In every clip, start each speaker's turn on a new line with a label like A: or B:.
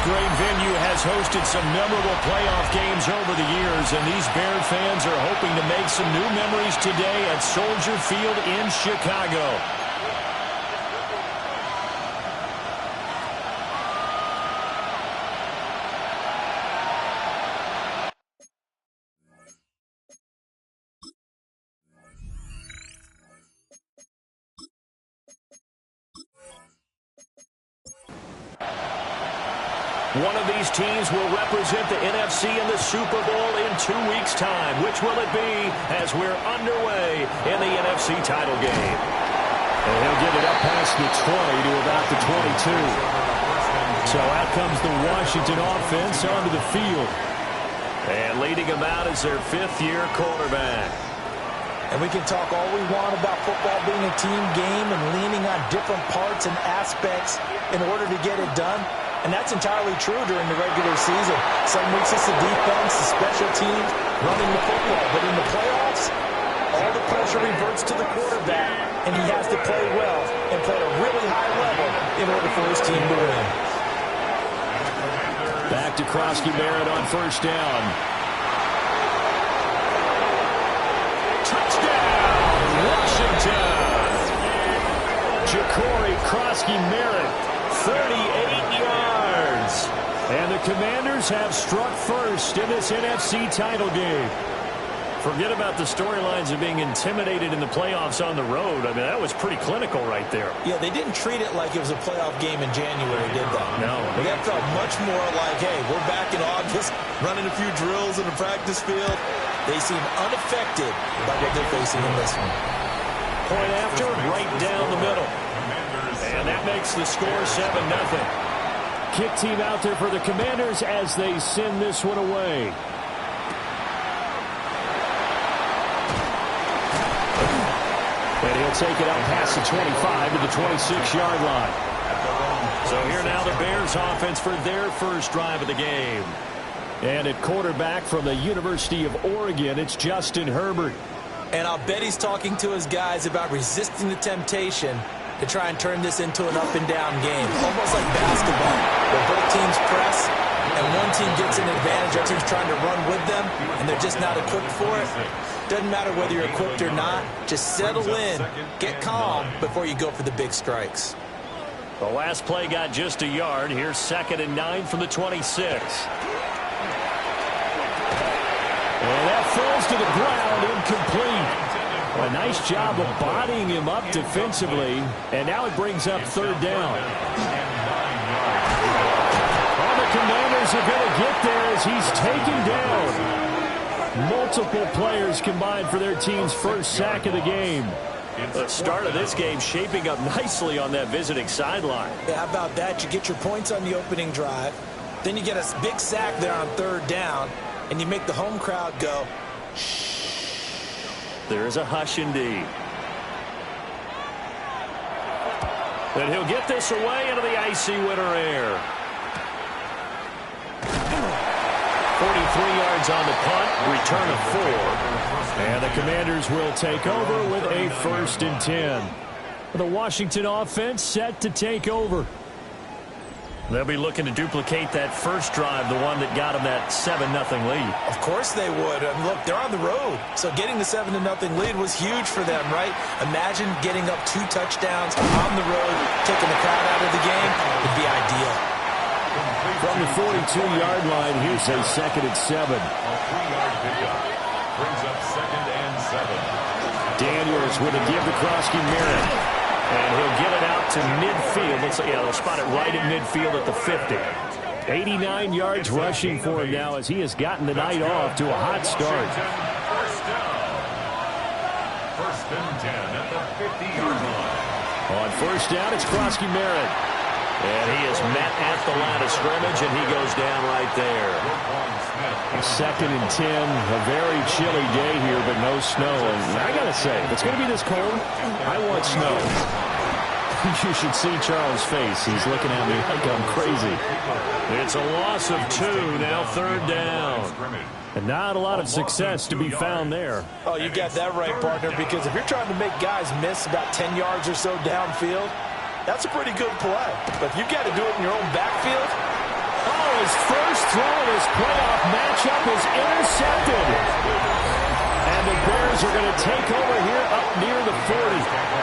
A: great venue has hosted some memorable playoff games over the years, and these Bear fans are hoping to make some new memories today at Soldier Field in Chicago. One of these teams will represent the NFC in the Super Bowl in 2 weeks' time. Which will it be as we're underway in the NFC title game?
B: And he'll get it up past the 20 to about the 22. So out comes the Washington offense onto the field.
A: And leading them out is their fifth-year quarterback.
C: And we can talk all we want about football being a team game and leaning on different parts and aspects in order to get it done. And that's entirely true during the regular season. Some weeks it's the defense, the special teams, running the football. But in the playoffs, all the pressure reverts to the quarterback, and he has to play well and play at a really high level in order for his team to win.
B: Back to Krosky Barrett on first down.
A: Touchdown, Washington!
B: Ja'Cory Krosky-Merritt, 38 yards. And the Commanders have struck first in this NFC title game.
A: Forget about the storylines of being intimidated in the playoffs on the road. I mean, that was pretty clinical right there.
C: Yeah, they didn't treat it like it was a playoff game in January, did they?
A: No.
C: But that felt much more like, hey, we're back in August, running a few drills in the practice field. They seem unaffected by what they're facing in this one.
A: Point after, right down the middle. And that makes the score 7-0.
B: Kick team out there for the Commanders as they send this one away. And he'll take it out past the 25 to the 26-yard line.
A: So here now the Bears offense for their first drive of the game.
B: And at quarterback from the University of Oregon, it's Justin Herbert.
C: And I'll bet he's talking to his guys about resisting the temptation to try and turn this into an up-and-down game. Almost like basketball, where both teams press, and one team gets an advantage, our team's trying to run with them, and they're just not equipped for it. Doesn't matter whether you're equipped or not. Just settle in, get calm before you go for the big strikes.
A: The last play got just a yard. Here's 2nd and 9 from the 26.
B: And that falls to the ground, incomplete. A nice job of bodying him up defensively, and now it brings up 3rd down. Well, the Commanders are going to get there as he's taken down. Multiple players combined for their team's first sack of the game.
A: The start of this game shaping up nicely on that visiting sideline.
C: Yeah, how about that? You get your points on the opening drive, then you get a big sack there on 3rd down, and you make the home crowd go, shh.
A: There is a hush indeed. And he'll get this away into the icy winter air. 43 yards on the punt, return of 4.
B: And the Commanders will take over with a 1st and 10. The Washington offense set to take over.
A: They'll be looking to duplicate that first drive, the one that got them that 7-0 lead.
C: Of course they would. And look, they're on the road. So getting the 7-0 lead was huge for them, right? Imagine getting up 2 touchdowns on the road, taking the crowd out of the game. Would be ideal.
B: From the 42-yard line, here's a 2nd and 7.
D: Brings up 2nd and 7.
B: Daniels with a give to Krosky-Merritt.
A: And he'll get it out to midfield. They'll spot it right at midfield at the 50.
B: 89 yards rushing for him now as he has gotten the night off to a hot start.
D: First down. 1st and 10 at the 50-yard line.
B: On first down, it's Krosky-Merritt.
A: And he is met at the line of scrimmage, and he goes down right there.
B: 2nd and 10, a very chilly day here, but no snow. And I got to say, if it's going to be this cold, I want snow. You should see Charles' face. He's looking at me like I'm crazy.
A: It's a loss of 2, now 3rd down.
B: And not a lot of success to be found there.
C: Oh, you got that right, partner, because if you're trying to make guys miss about 10 yards or so downfield, that's a pretty good play. But if you've got to do it in your own backfield,
A: Oh,
B: his first throw in his playoff matchup is intercepted. And the Bears are going to take over here up near the 40.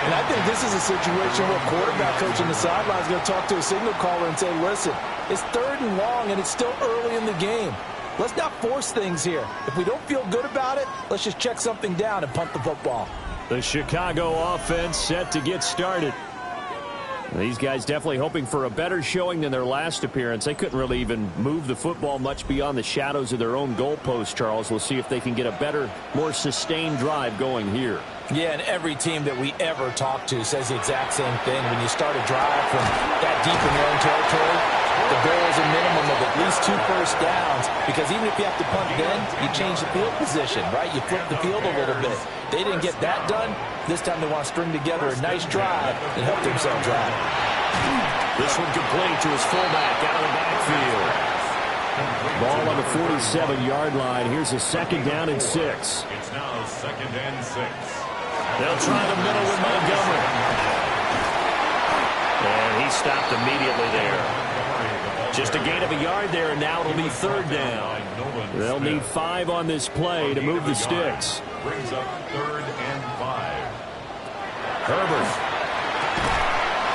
C: And I think this is a situation where a quarterback coach on the sideline is going to talk to a signal caller and say, listen, it's 3rd and long, and it's still early in the game. Let's not force things here. If we don't feel good about it, let's just check something down and punt the football.
B: The Chicago offense set to get started. These guys definitely hoping for a better showing than their last appearance. They couldn't really even move the football much beyond the shadows of their own goalpost, Charles. We'll see if they can get a better, more sustained drive going here.
C: Yeah, and every team that we ever talk to says the exact same thing. When you start a drive from that deep in your own territory, the goal is a minimum of at least 2 first downs, because even if you have to punt then, you change the field position, right? You flip the field a little bit. They didn't get that done. This time they want to string together a nice drive and help themselves drive.
A: This one complete to his fullback out of the backfield.
B: Ball on the 47-yard line. Here's a 2nd down and 6.
D: It's now 2nd and 6.
A: They'll try the middle with Montgomery. And he stopped immediately there. Just a gain of a yard there, and now it'll be 3rd down.
B: They'll need 5 on this play to move the sticks.
D: Brings up 3rd and 5.
A: Herbert.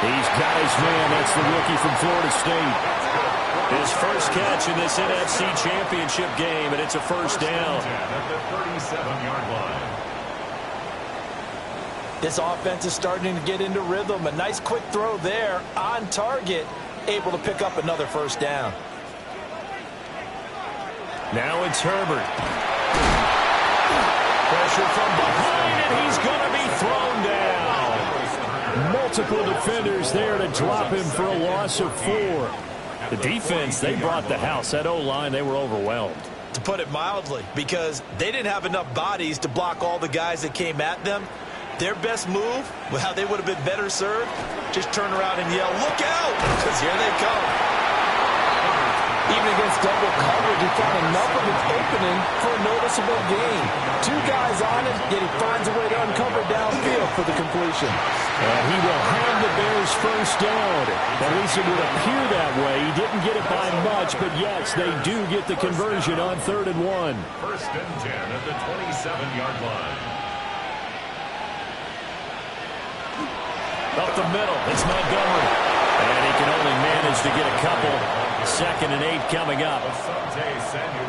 B: He's got his man. That's the rookie from Florida State.
A: His first catch in this NFC Championship game, and it's a 1st down.
D: At the 37-yard line.
C: This offense is starting to get into rhythm. A nice quick throw there on target, able to pick up another 1st down.
A: Now it's Herbert. Pressure from behind, and he's going to be thrown down.
B: Multiple defenders there to drop him for a loss of 4.
A: The defense, they brought the house. That O-line, they were overwhelmed.
C: To put it mildly, because they didn't have enough bodies to block all the guys that came at them. Their best move, well, how they would have been better served, just turn around and yell, look out, because here they come. Even against double coverage, he found enough of an opening for a noticeable gain. 2 guys on him, yet he finds a way to uncover downfield for the completion.
B: And he will hand the Bears 1st down. At least it would appear that way. He didn't get it by much, but yes, they do get the conversion on 3rd and 1.
D: 1st and 10 at the 27-yard line.
A: Up the middle, it's Montgomery. And he can only manage to get a couple. 2nd and 8 coming up.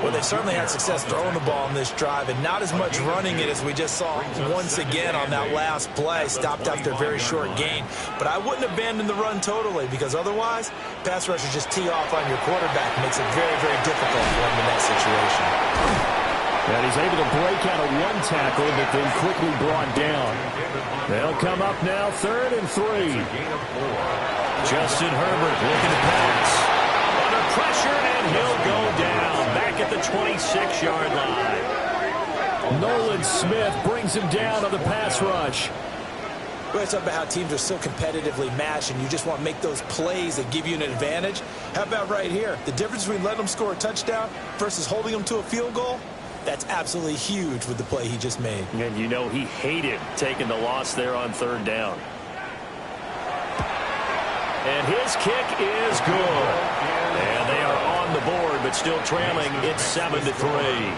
C: Well, they certainly had success throwing the ball in this drive, and not as much running it as we just saw once again on that last play. Stopped after a very short gain. But I wouldn't abandon the run totally, because otherwise, pass rushers just tee off on your quarterback. Makes it very, very difficult for him in that situation.
B: And he's able to break out of 1 tackle, but then quickly brought down. They'll come up now 3rd and 3.
A: Justin Herbert looking to pass. Under pressure, and he'll go down. Back at the 26-yard line.
B: Nolan Smith brings him down on the pass rush.
C: We always talk about how teams are so competitively matched, and you just want to make those plays that give you an advantage. How about right here? The difference between letting them score a touchdown versus holding them to a field goal? That's absolutely huge with the play he just made.
A: And you know he hated taking the loss there on 3rd down. And his kick is good. And they are on the board, but still trailing. It's 7-3.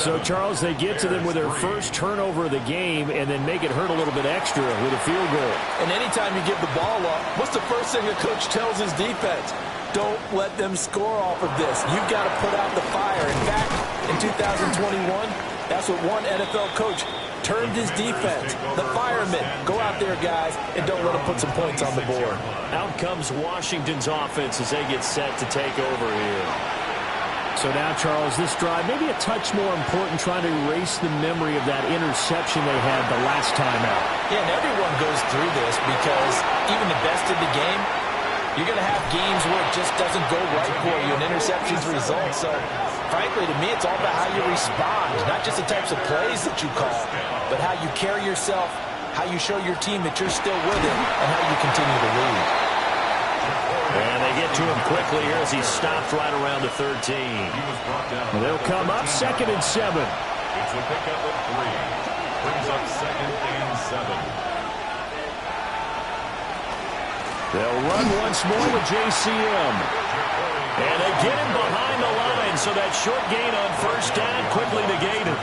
B: So, Charles, they get to them with their first turnover of the game and then make it hurt a little bit extra with a field goal.
C: And anytime you give the ball up, what's the first thing a coach tells his defense? Don't let them score off of this. You've got to put out the fire. In fact, in 2021, that's what one NFL coach termed his defense. The firemen. Go out there, guys, and don't let them put some points on the board.
A: Out comes Washington's offense as they get set to take over here.
B: So now, Charles, this drive maybe a touch more important, trying to erase the memory of that interception they had the last time out.
C: Yeah, and everyone goes through this because even the best in the game, you're going to have games where it just doesn't go right for you, and interceptions result. So, frankly, to me, it's all about how you respond, not just the types of plays that you call, but how you carry yourself, how you show your team that you're still with it, and how you continue to lead.
A: And they get to him quickly here as he stopped right around the 13.
B: They'll come up 2nd and 7.
D: It's a pickup of 3. Brings up 2nd and 7.
B: They'll run once more with JCM.
A: And they get him behind the line, so that short gain on first down quickly negated.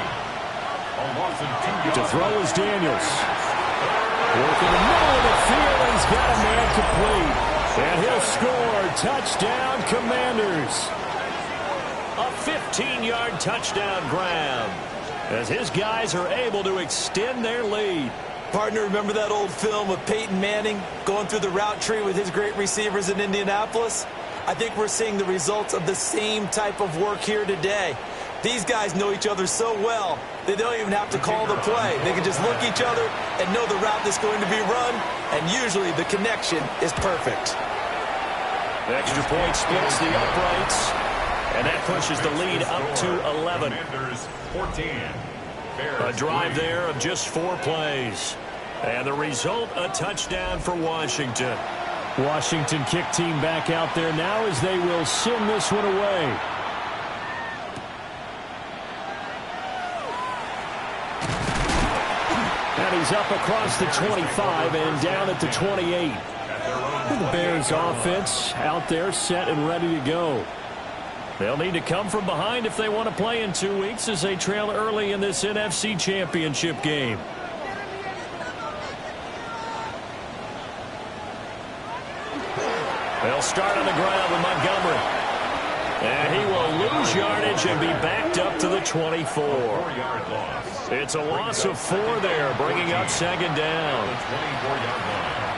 B: To throw is Daniels. Working the middle of the field, and he's got a man complete. And he'll score. Touchdown, Commanders.
A: A 15-yard touchdown grab, as his guys are able to extend their lead.
C: Partner, remember that old film of Peyton Manning going through the route tree with his great receivers in Indianapolis? I think we're seeing the results of the same type of work here today. These guys know each other so well, they don't even have to call the play. They can just look each other and know the route that's going to be run, and usually the connection is perfect.
A: Extra point splits the uprights, and that pushes the lead up to 11.
D: 14.
A: A drive there of just 4 plays. And the result, a touchdown for Washington.
B: Washington kick team back out there now as they will send this one away. And he's up across the 25 and down at the 28. The Bears offense out there set and ready to go.
A: They'll need to come from behind if they want to play in 2 weeks as they trail early in this NFC Championship game. They'll start on the ground with Montgomery. And he will lose yardage and be backed up to the 24.
D: 4-yard loss.
A: It's a loss of 4 there, bringing up second down.
D: 24-yard line.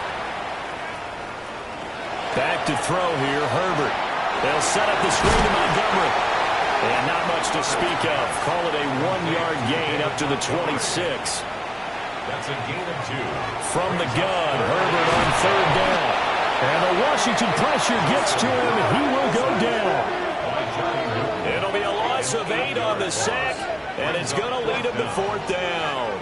A: Back to throw here, Herbert. They'll set up the screen to Montgomery. And not much to speak of. Call it a 1-yard gain up to the 26.
D: That's a gain of 2.
A: From the gun, Herbert on third down.
B: And the Washington pressure gets to him. He will go down.
A: It'll be a loss of 8 on the sack, and it's going to lead him to 4th down.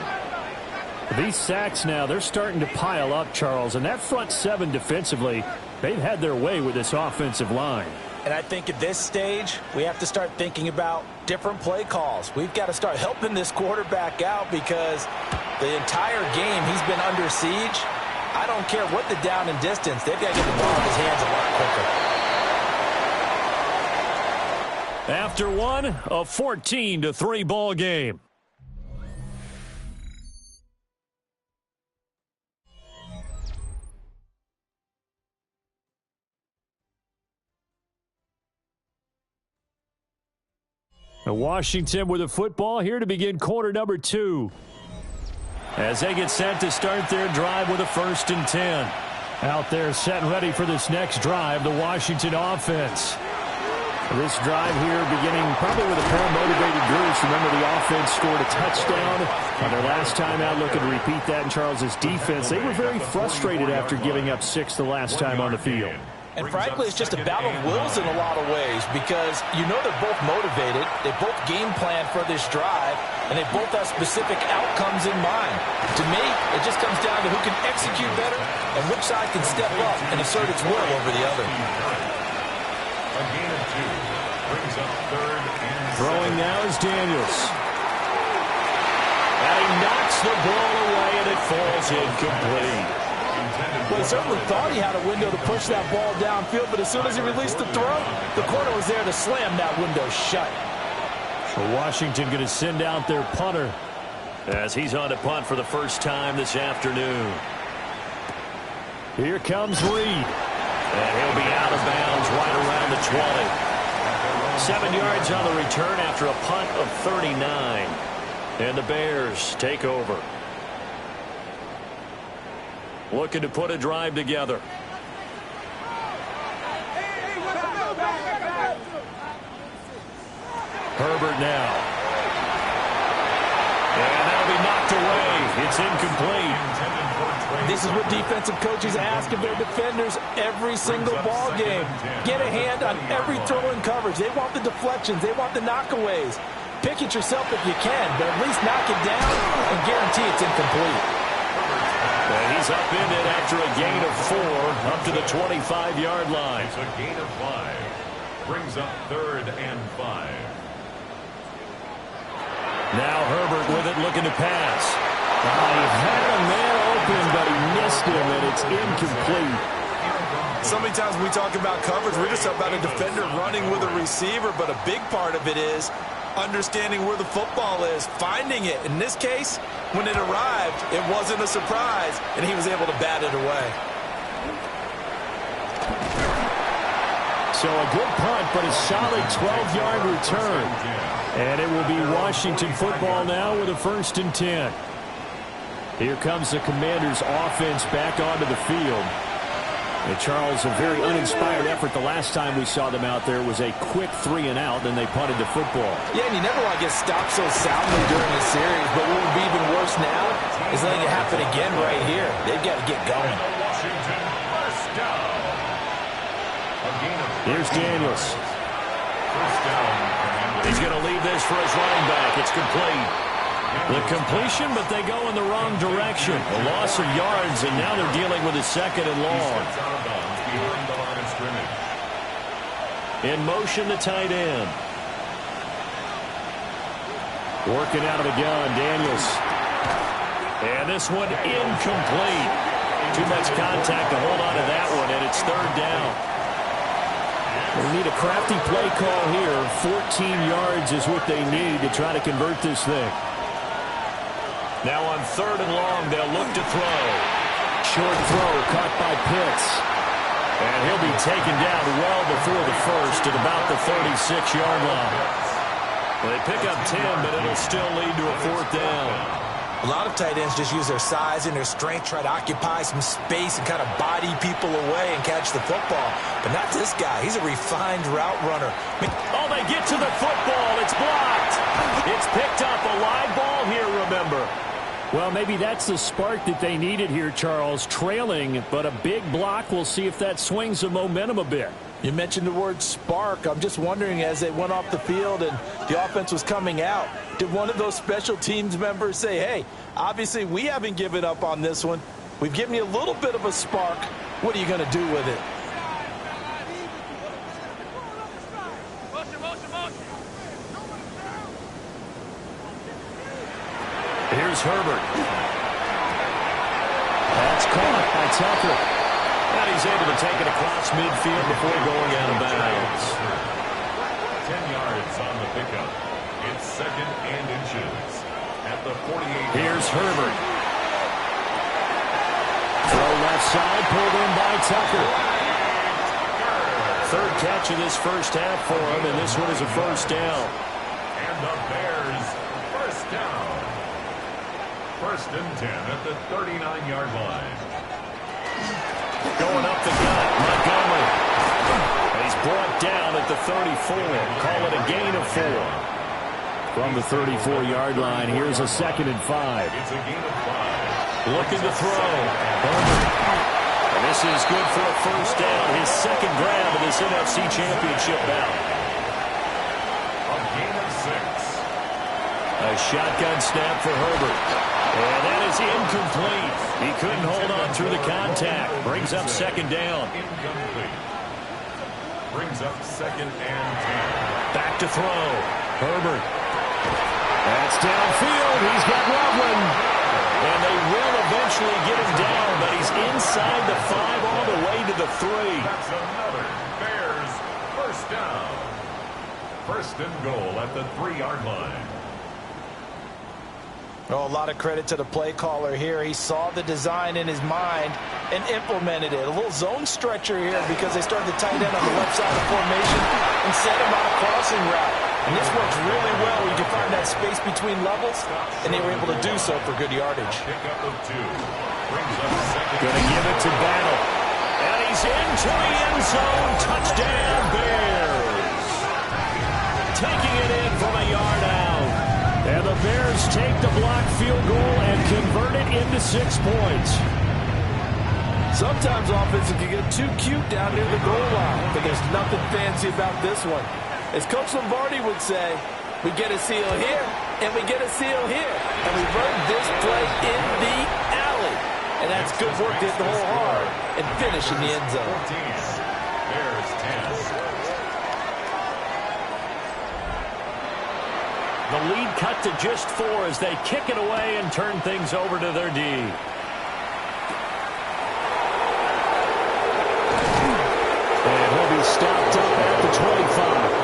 B: These sacks now, they're starting to pile up, Charles. And that front 7 defensively, they've had their way with this offensive line.
C: And I think at this stage, we have to start thinking about different play calls. We've got to start helping this quarterback out because the entire game he's been under siege. I don't care what the down and distance. They've got to get the ball in his hands a lot quicker.
A: After one, a 14-3 ball game.
B: Washington with the football here to begin quarter number 2.
A: As they get set to start their drive with a 1st and 10.
B: Out there set and ready for this next drive, the Washington offense. This drive here beginning probably with a pair of motivated Bruce. Remember, the offense scored a touchdown on their last time out, looking to repeat that in Charles's defense. They were very frustrated after giving up 6 the last time on the field.
C: And frankly, it's just a battle of wills in a lot of ways because you know they're both motivated, they both game plan for this drive, and they both have specific outcomes in mind. To me, it just comes down to who can execute better and which side can step up and assert its will over the other.
D: A gain of 2 brings up 3rd and 7.
B: Throwing now is Daniels.
A: And he knocks the ball away, and it falls incomplete.
C: Well, he certainly thought he had a window to push that ball downfield, but as soon as he released the throw, the corner was there to slam that window shut.
B: So Washington going to send out their punter.
A: As he's on to punt for the first time this afternoon.
B: Here comes Reed.
A: And he'll be out of bounds right around the 20. 7 yards on the return after a punt of 39. And the Bears take over. Looking to put a drive together. Herbert now. And that'll be knocked away. It's incomplete.
C: This is what defensive coaches ask of their defenders every single ball game. Get a hand on every throw in coverage. They want the deflections. They want the knockaways. Pick it yourself if you can, but at least knock it down and guarantee it's incomplete.
A: And he's upended after a gain of 4 up to the 25-yard line.
D: It's a gain of 5. Brings up 3rd and 5.
A: Now Herbert with it, looking to pass.
B: He had a man open, but he missed him, and it's incomplete.
C: So many times when we talk about coverage, we're just about a defender running with a receiver, but a big part of it is understanding where the football is, finding it. In this case, when it arrived, it wasn't a surprise, and he was able to bat it away.
B: So a good punt, but a solid 12-yard return. And it will be Washington football now with a 1st and 10. Here comes the Commanders' offense back onto the field. And Charles, a very uninspired effort the last time we saw them out there was a quick 3-and-out, then they punted the football.
C: Yeah, and you never want to get stopped so soundly during the series, but what would be even worse now is letting it happen again right here. They've got to get going.
D: Washington, first down.
B: Here's Daniels.
D: First down.
A: He's going to leave this for his running back. It's complete. The completion, but they go in the wrong direction. A loss of yards, and now they're dealing with a 2nd and long. In motion, the tight end. Working out of the gun, Daniels. And this one incomplete. Too much contact to hold on to that one, and it's 3rd down. They need a crafty play call here. 14 yards is what they need to try to convert this thing. Now on 3rd and long, they'll look to throw. Short throw caught by Pitts. And he'll be taken down well before the 1st at about the 36-yard line. Well, they pick up 10, but it'll still lead to a 4th down.
C: A lot of tight ends just use their size and their strength, try to occupy some space and kind of body people away and catch the football. But not this guy. He's a refined route runner.
A: Oh, they get to the football. It's blocked. It's picked up. A live ball here, remember.
B: Well, maybe that's the spark that they needed here, Charles. Trailing, but a big block. We'll see if that swings the momentum a bit.
C: You mentioned the word spark. I'm just wondering, as they went off the field and the offense was coming out, did one of those special teams members say, hey, obviously we haven't given up on this one. We've given you a little bit of a spark. What are you going to do with it?
A: Here's Herbert.
B: That's caught by Tucker.
A: And he's able to take it across midfield before going out of bounds.
D: 10 yards on the pickup. It's 2nd and inches at the 48.
A: Here's Herbert.
B: Throw left side, pulled in by Tucker.
A: 3rd catch of this 1st half for him, and this one is a 1st down.
D: And the Bears, first down. 1st and 10 at the 39-yard line.
A: Going up the gut, Montgomery. He's brought down at the 34. Call it a gain of 4.
B: From the 34-yard line, here's a 2nd and 5.
D: It's a gain of 5.
A: Looking to throw. And this is good for a 1st down. His 2nd grab of this NFC Championship bout.
D: A gain of 6.
A: A shotgun snap for Herbert. And that is incomplete. He couldn't hold on through the contact. Brings up 2nd down.
D: Incomplete. Brings up 2nd and 10.
A: Back to throw. Herbert.
B: That's downfield. He's got Loveland.
A: And they will eventually get him down, but he's inside the 5 all the way to the 3.
D: That's another Bears first down. 1st and goal at the 3-yard line.
C: Oh, a lot of credit to the play caller here. He saw the design in his mind and implemented it. A little zone stretcher here because they started the tight end on the left side of the formation and set him on a crossing route. And this works really well. You can find that space between levels, and they were able to do so for good yardage.
D: Pickup of 2. Brings up 2nd.
A: Going to give it to Battle. And he's into the end zone. Touchdown, Bears. Taking it in from a yard out.
B: And the Bears take the blocked field goal and convert it into 6 points.
C: Sometimes offense can get too cute down near the goal line, but there's nothing fancy about this one. As Coach Lombardi would say, we get a seal here, and we get a seal here. And we run this play in the alley. And that's good work to hit the hole hard and finish in the end zone.
D: 14. Bears 10.
A: The lead cut to just 4 as they kick it away and turn things over to their D.
B: stopped up at the 25.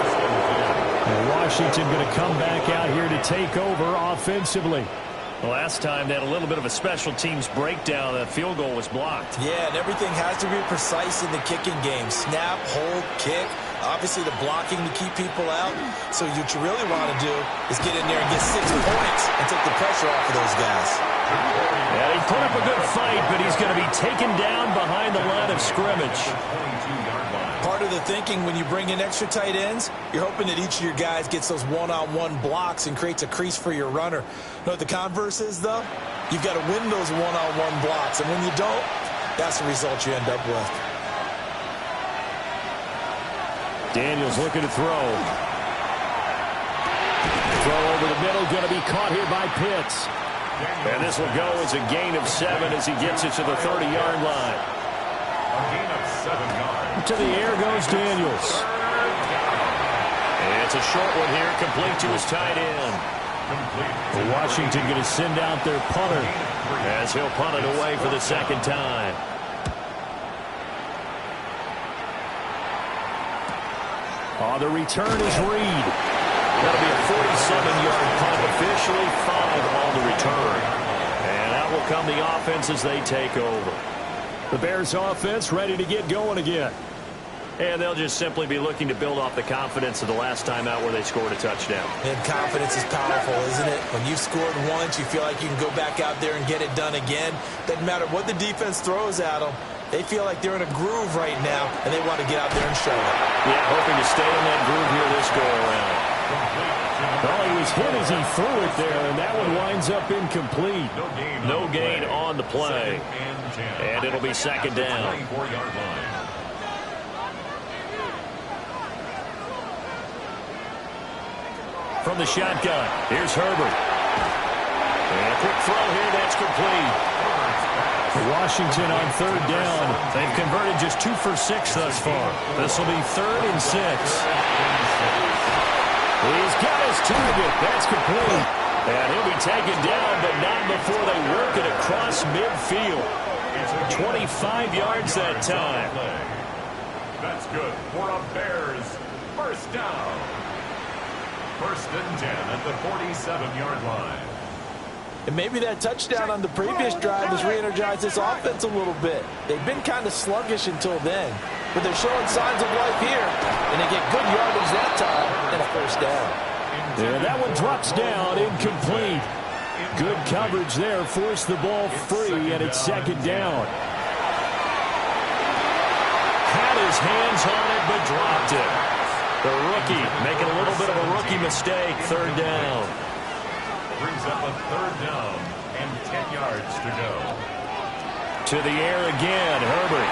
B: And Washington going to come back out here to take over offensively.
A: The last time they had a little bit of a special teams breakdown. That field goal was blocked.
C: Yeah, and everything has to be precise in the kicking game. Snap, hold, kick. Obviously, the blocking to keep people out. So what you really want to do is get in there and get 6 points and take the pressure off of those guys.
A: Yeah, he put up a good fight, but he's going to be taken down behind the line of scrimmage.
C: Part of the thinking when you bring in extra tight ends, you're hoping that each of your guys gets those one-on-one blocks and creates a crease for your runner. You know what the converse is, though? You've got to win those one-on-one blocks, and when you don't, that's the result you end up with.
B: Daniels looking to throw. Throw over the middle, going to be caught here by Pitts.
A: And this will go as a gain of 7 as he gets it to the 30-yard line.
D: A gain of 7 yards.
B: To the air goes Daniels.
A: And it's a short one here, complete to his tight end.
B: Washington going to send out their punter
A: as he'll punt it away for the second time.
B: The return is Reed.
A: That'll be a 47-yard punt, officially 5 on the return. And out will come the offense as they take over.
B: The Bears offense ready to get going again.
A: And they'll just simply be looking to build off the confidence of the last time out where they scored a touchdown.
C: And confidence is powerful, isn't it? When you've scored once, you feel like you can go back out there and get it done again. Doesn't matter what the defense throws at them. They feel like they're in a groove right now, and they want to get out there and show it.
A: Yeah, hoping to stay in that groove here this go-around.
B: Well, he was hit as he threw it there, and that one winds up incomplete.
A: No gain on the play. And it'll be second down. From the shotgun, here's Herbert. And a quick throw here, that's complete.
B: Washington on third down.
A: They've converted just 2 for 6 thus far. This will be 3rd and 6.
B: He's got his target. That's complete.
A: And he'll be taken down, but not before they work it across midfield. 25 yards that time.
D: That's good for a Bears first down. 1st and 10 at the 47-yard line.
C: And maybe that touchdown on the previous drive has re-energized this offense a little bit. They've been kind of sluggish until then, but they're showing signs of life here, and they get good yardage that time and a first down.
B: Yeah, that one drops down, incomplete. Good coverage there, forced the ball free, and it's second down.
A: Had his hands on it, but dropped it. The rookie making a little bit of a rookie mistake, 3rd down.
D: Brings up a 3rd down and 10 yards to go.
A: To the air again, Herbert.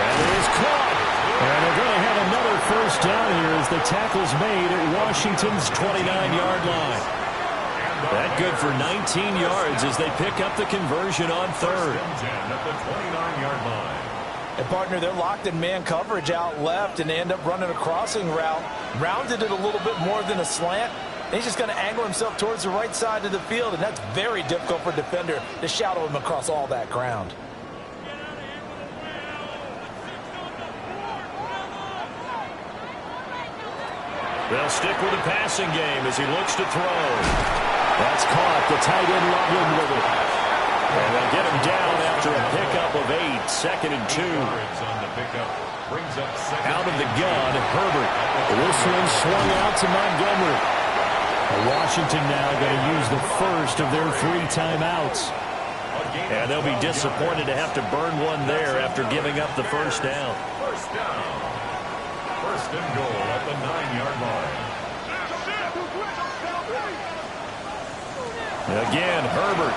B: And it is caught. And they're going to have another first down here as the tackle's made at Washington's 29-yard line.
A: That good for 19 yards as they pick up the conversion on 3rd.
D: At the 29-yard line.
C: And, partner, they're locked in man coverage out left, and they end up running a crossing route. Rounded it a little bit more than a slant. He's just going to angle himself towards the right side of the field, and that's very difficult for a defender to shadow him across all that ground.
A: They'll stick with the passing game as he looks to throw.
B: That's caught. The tight end Loveland with it.
A: And they'll get him down after a pickup of 8. 2nd and 2. Out of the gun, Herbert.
B: This one swung out to Montgomery. Washington now going to use the first of their 3 timeouts.
A: And they'll be disappointed to have to burn one there after giving up the first down.
D: First down. 1st and goal at the 9-yard line.
A: Again, Herbert.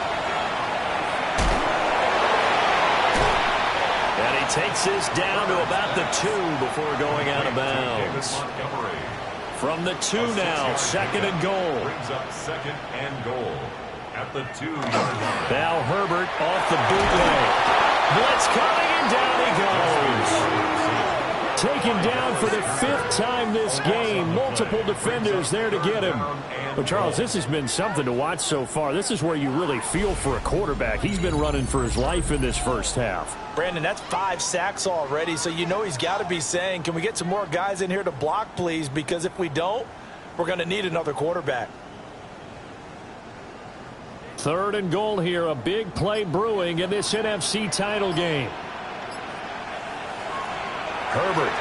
A: And he takes this down to about the 2 before going out of bounds. From the 2 now, 2nd and goal.
D: Brings up 2nd and goal at the 2-yard line.
A: Now Herbert off the bootleg. Blitz coming, and down he goes.
B: Taken down for the 5th time this game. Multiple defenders there to get him. But, Charles, this has been something to watch so far. This is where you really feel for a quarterback. He's been running for his life in this first half.
C: Brandon, that's 5 sacks already, so you know he's got to be saying, can we get some more guys in here to block, please? Because if we don't, we're going to need another quarterback.
B: 3rd and goal here. A big play brewing in this NFC title game. Herbert.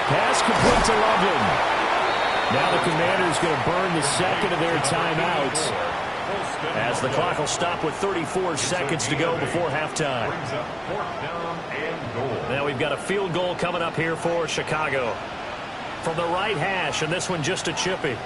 B: Pass complete to Loveland. Now the Commanders going to burn the second of their timeouts,
A: as the clock will stop with 34 seconds to go before halftime. Now we've got a field goal coming up here for Chicago. From the right hash, and this one just a chippy.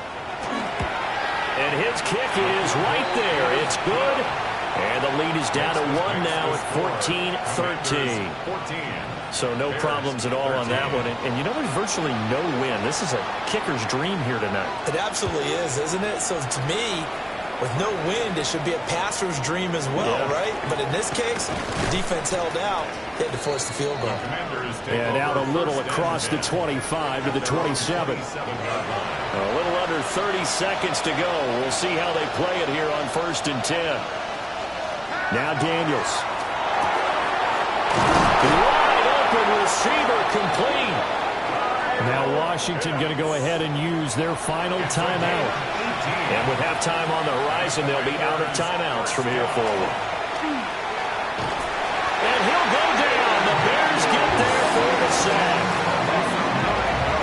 A: And his kick is right there. It's good. And the lead is down to 1 now at 14-13. So no problems at all on that one. And you know, there's virtually no win. This is a kicker's dream here tonight.
C: It absolutely is, isn't it? So to me, with no wind, it should be a passer's dream as well, right? But in this case, the defense held out. They had to force the field goal.
B: And out a little across the 25 to the 27.
A: A little under 30 seconds to go. We'll see how they play it here on 1st and 10.
B: Now Daniels.
A: Wide open receiver complete.
B: Now Washington going to go ahead and use their final timeout.
A: And with halftime on the horizon, they'll be out of timeouts from here forward. And he'll go down. The Bears get there for the sack.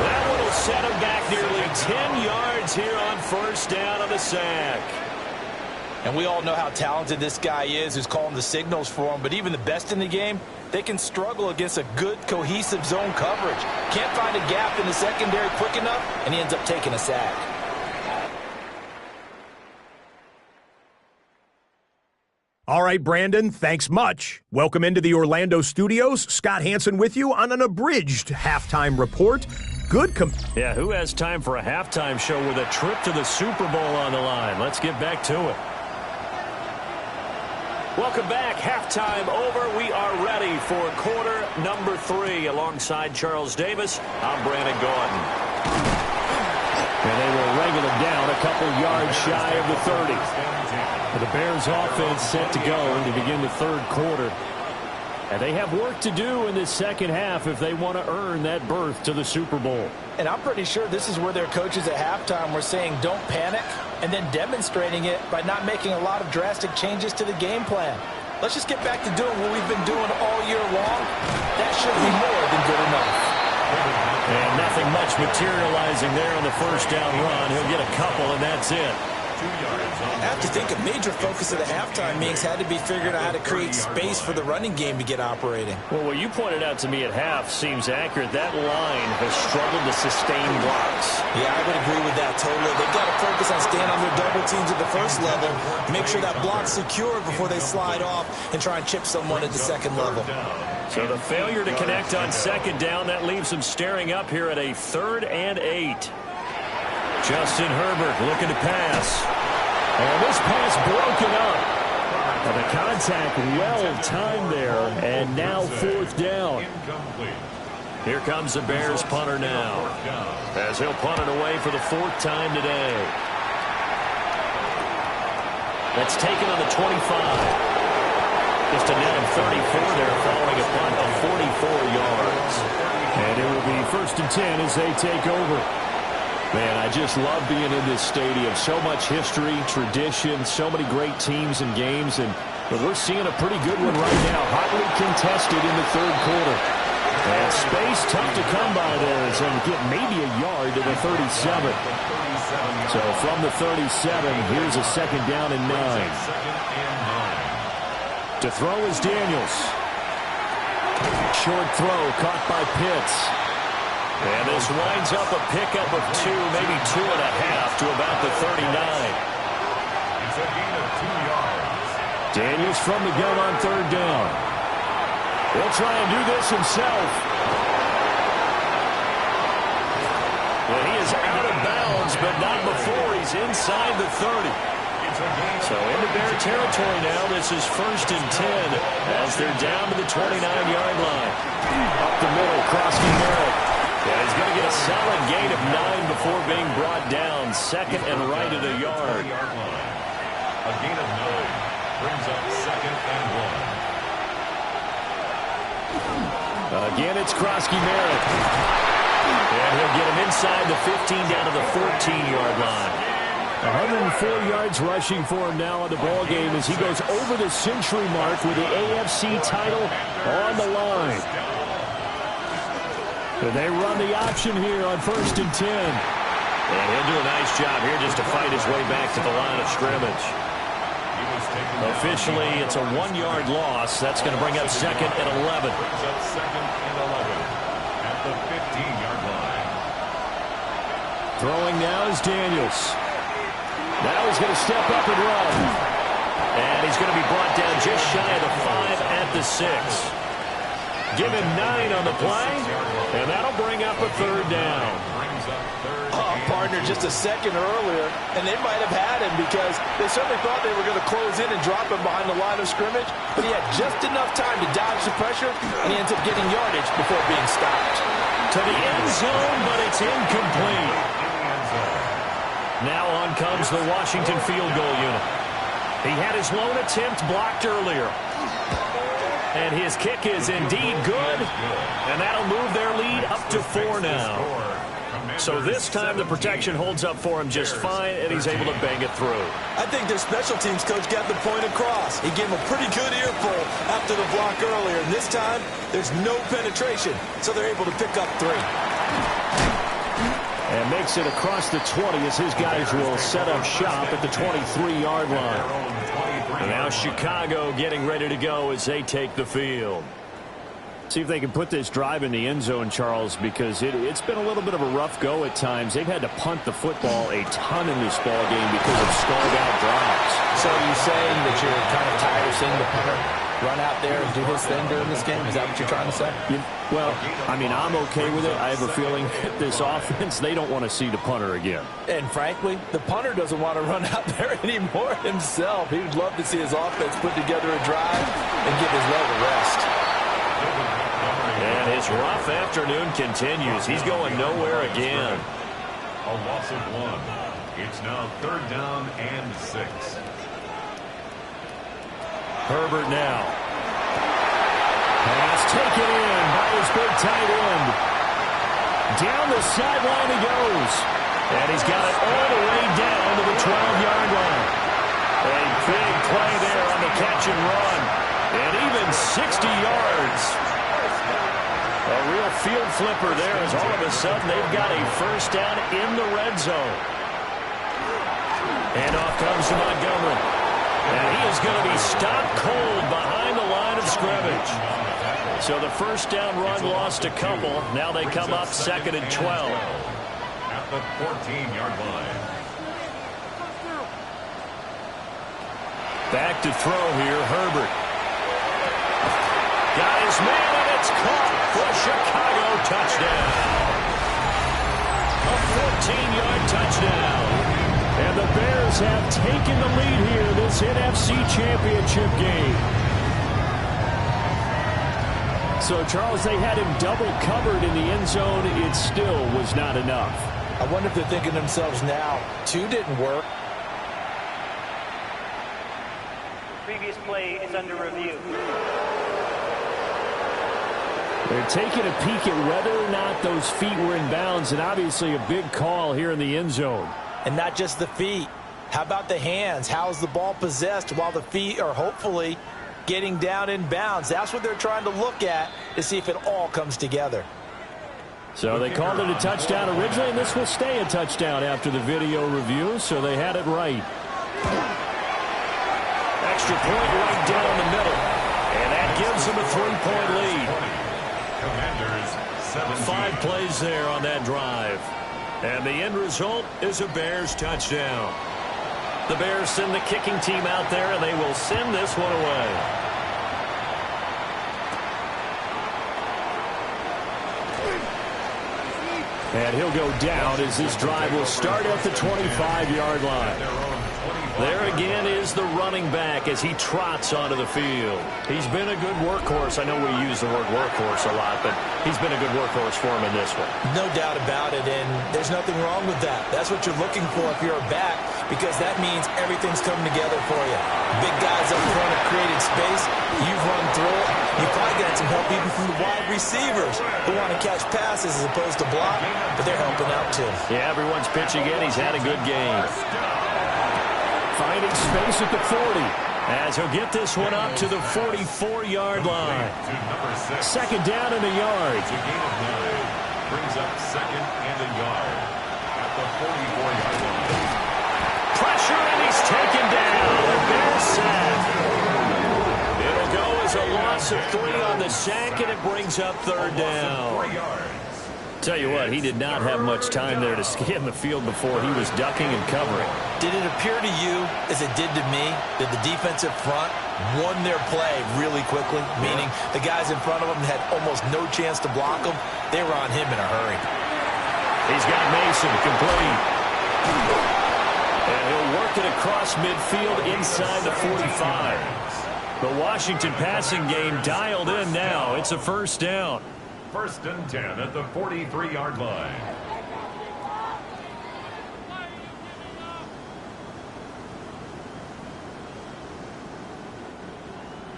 A: That one will set him back nearly 10 yards here on 1st down on the sack.
C: And we all know how talented this guy is who's calling the signals for him. But even the best in the game, they can struggle against a good, cohesive zone coverage. Can't find a gap in the secondary quick enough, and he ends up taking a sack.
E: All right, Brandon, thanks much. Welcome into the Orlando studios. Scott Hansen with you on an abridged halftime report.
A: Yeah, who has time for a halftime show with a trip to the Super Bowl on the line? Let's get back to it. Welcome back. Halftime over. We are ready for quarter number 3. Alongside Charles Davis, I'm Brandon Gaudin.
B: And they will wrangle him down a couple yards shy of the 30. The Bears offense set to go to begin the 3rd quarter. And they have work to do in this second half if they want to earn that berth to the Super Bowl.
C: And I'm pretty sure this is where their coaches at halftime were saying don't panic, and then demonstrating it by not making a lot of drastic changes to the game plan. Let's just get back to doing what we've been doing all year long. That should be more than good enough.
A: And nothing much materializing there on the 1st down run. He'll get a couple, and that's it.
C: I have to think a major focus of the halftime meetings had to be figuring out how to create space for the running game to get operating.
A: Well, what you pointed out to me at half seems accurate. That line has struggled to sustain blocks.
C: Yeah, I would agree with that totally. They've got to focus on staying on their double teams at the 1st level, make sure that block's secure before they slide off and try and chip someone at the 2nd level.
A: So the failure to connect on 2nd down, that leaves them staring up here at a 3rd and 8. Justin Herbert looking to pass.
B: And this pass broken up. And the contact well-timed there. And now 4th down.
A: Here comes the Bears punter now, as he'll punt it away for the 4th time today. That's taken on the 25. Just a net of 34 there following a punt of 44 yards.
B: And it will be 1st and 10 as they take over. Man, I just love being in this stadium. So much history, tradition, so many great teams and games. But we're seeing a pretty good one right now. Hotly contested in the 3rd quarter. And space tough to come by there as they get maybe a yard to the 37. So from the 37, here's a 2nd down and 9. To throw is Daniels. Short throw caught by Pitts.
A: And this winds up a pickup of 2, maybe 2.5 to about the 39.
D: It's a gain of 2 yards.
B: Daniels from the gun on 3rd down. He'll try and do this himself.
A: Well, he is out of bounds, but not before he's inside the 30. So into Bear territory now. This is 1st and 10 as they're down to the 29-yard line.
B: Up the middle, Krosky Merritt.
A: Yeah, he's going to get a solid gain of 9 before being brought down. 2nd and right at a yard.
D: A gain of 9 brings up 2nd and 1.
A: Again, it's Krosky Merritt. And he'll get him inside the 15 down to the 14-yard line.
B: 104 yards rushing for him now in the ball game as he goes over the century mark with the AFC title on the line. And they run the option here on 1st and 10.
A: And he'll do a nice job here just to fight his way back to the line of scrimmage. Officially, it's a 1-yard loss. That's going to bring up 2nd and 11.
D: Brings up 2nd and 11 at the 15-yard line.
B: Throwing now is Daniels. Now he's going to step up and run.
A: And he's going to be brought down just shy of the 5 at the 6. Give him 9 on the play, and that'll bring up a 3rd down.
C: Partner, just a second earlier, and they might have had him because they certainly thought they were going to close in and drop him behind the line of scrimmage, but he had just enough time to dodge the pressure, and he ends up getting yardage before being stopped.
A: To the end zone, but it's incomplete. Now on comes the Washington field goal unit. He had his lone attempt blocked earlier. And his kick is indeed good, and that'll move their lead up to 4 now. So this time the protection holds up for him just fine, and he's able to bang it through.
C: I think their special teams coach got the point across. He gave him a pretty good earful after the block earlier, and this time there's no penetration, so they're able to pick up 3.
B: And makes it across the 20 as his guys will set up shop at the 23-yard line.
A: And now Chicago getting ready to go as they take the field.
B: See if they can put this drive in the end zone, Charles, because it's been a little bit of a rough go at times. They've had to punt the football a ton in this ball game because of stalled-out drives.
C: So are you saying that you're kind of tired of seeing the punter run out there and do his thing during this game? Is that what you're trying to say?
B: Well, I mean, I'm okay with it. I have a feeling that this offense, they don't want to see the punter again.
C: And frankly, the punter doesn't want to run out there anymore himself. He would love to see his offense put together a drive and give his leg a rest.
A: And his rough afternoon continues. He's going nowhere again.
D: A loss of 1. It's now 3rd down and 6.
A: Herbert now.
B: Pass taken in by his big tight end. Down the sideline he goes.
A: And he's got it all the way down to the 12-yard line. A big play there on the catch and run. And even 60 yards. A real field flipper there as all of a sudden they've got a 1st down in the red zone. And off comes to Montgomery. And he is going to be stopped cold behind the line of scrimmage. So the 1st down run lost a couple. Now they come up 2nd and 12.
D: At the 14-yard line.
A: Back to throw here, Herbert. Got his man, and it's caught for Chicago touchdown. A 14-yard touchdown. And the Bears have taken the lead here in this NFC Championship game.
B: So, Charles, they had him double covered in the end zone. It still was not enough.
C: I wonder if they're thinking to themselves now, 2 didn't work.
F: Previous play is under review.
B: They're taking a peek at whether or not those feet were in bounds, and obviously a big call here in the end zone.
C: And not just the feet. How about the hands? How's the ball possessed while the feet are hopefully getting down in bounds? That's what they're trying to look at to see if it all comes together.
B: So they called it a touchdown originally, and this will stay a touchdown after the video review, so they had it right.
A: Extra point right down the middle. And that gives them a 3-point lead.
D: Commanders,
A: 5 plays there on that drive. And the end result is a Bears touchdown. The Bears send the kicking team out there, and they will send this one away.
B: And he'll go down as this drive will start at the 25-yard line.
A: There again is the running back as he trots onto the field. He's been a good workhorse. I know we use the word workhorse a lot, but he's been a good workhorse for him in this one.
C: No doubt about it, and there's nothing wrong with that. That's what you're looking for if you're a back, because that means everything's coming together for you. Big guys up front have created space. You've run through it. You've probably got some help even from the wide receivers who want to catch passes as opposed to block, but they're helping out too.
A: Yeah, everyone's pitching in. He's had a good game.
B: Finding space at the 40.
A: As he'll get this one up to the 44-yard line.
B: Second down and a yard.
D: It's a gain of 9. Brings up second and a yard at the 44-yard line.
A: Pressure, and he's taken down. The Bears sack. It'll go as a loss of 3 on the sack, and it brings up third down.
D: 4 yards.
A: Tell you what, he did not have much time there to scan the field before he was ducking and covering.
C: Did it appear to you, as it did to me, that the defensive front won their play really quickly? Meaning the guys in front of him had almost no chance to block him. They were on him in a hurry.
A: He's got Mason complete. And he'll work it across midfield inside the 45. The Washington passing game dialed in now. It's a first down.
D: First and 10 at the 43-yard line.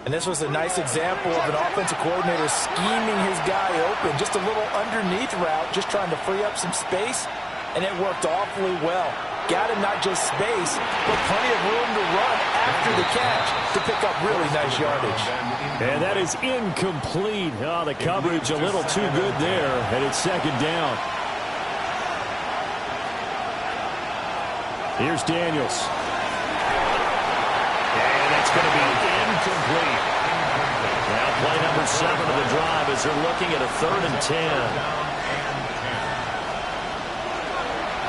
C: And this was a nice example of an offensive coordinator scheming his guy open. Just a little underneath route, just trying to free up some space, and it worked awfully well. Got him not just space, but plenty of room to run after the catch to pick up really nice yardage.
B: And that is incomplete. Oh, the coverage a little too good there, and it's second down. Here's Daniels.
A: And it's going to be incomplete. Now play number 7 of the drive as they're looking at a 3rd and 10.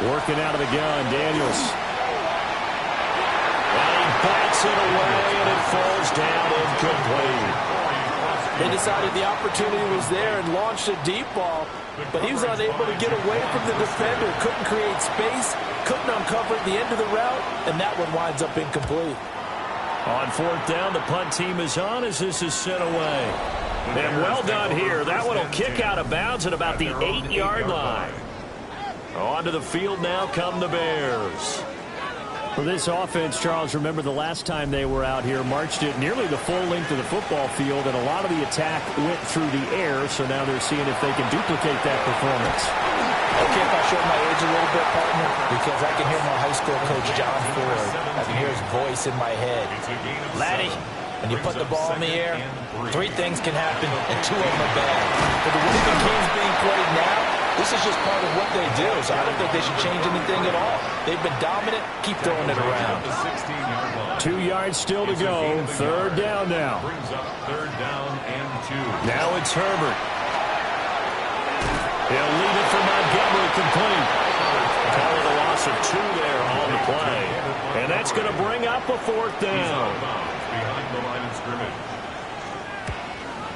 B: Working out of the gun, Daniels.
A: And he bats it away, and it falls down incomplete.
C: They decided the opportunity was there and launched a deep ball, but he was unable to get away from the defender. Couldn't create space, couldn't uncover at the end of the route, and that one winds up incomplete.
A: On 4th down, the punt team is on as this is sent away. And well done here. That one will kick out of bounds at about the 8-yard line. Onto the field now come the Bears.
B: For this offense, Charles, remember the last time they were out here, marched it nearly the full length of the football field, and a lot of the attack went through the air, so now they're seeing if they can duplicate that performance.
C: Okay, if I show my age a little bit, partner, because I can hear my high school coach, John Ford. I can hear his voice in my head. Laddie, when you put the ball in the air, 3 things can happen, and 2 of them are bad. But the way the game's being played now, this is just part of what they do, so I don't think they should change anything at all. They've been dominant. Keep throwing it around.
B: 2 yards still to go. 3rd down now.
D: Brings up 3rd down and 2.
A: Now it's Herbert. He'll leave it for Montgomery complete. Call it a loss of 2 there on the play. And that's going to bring up a 4th down.
D: Behind the line of scrimmage.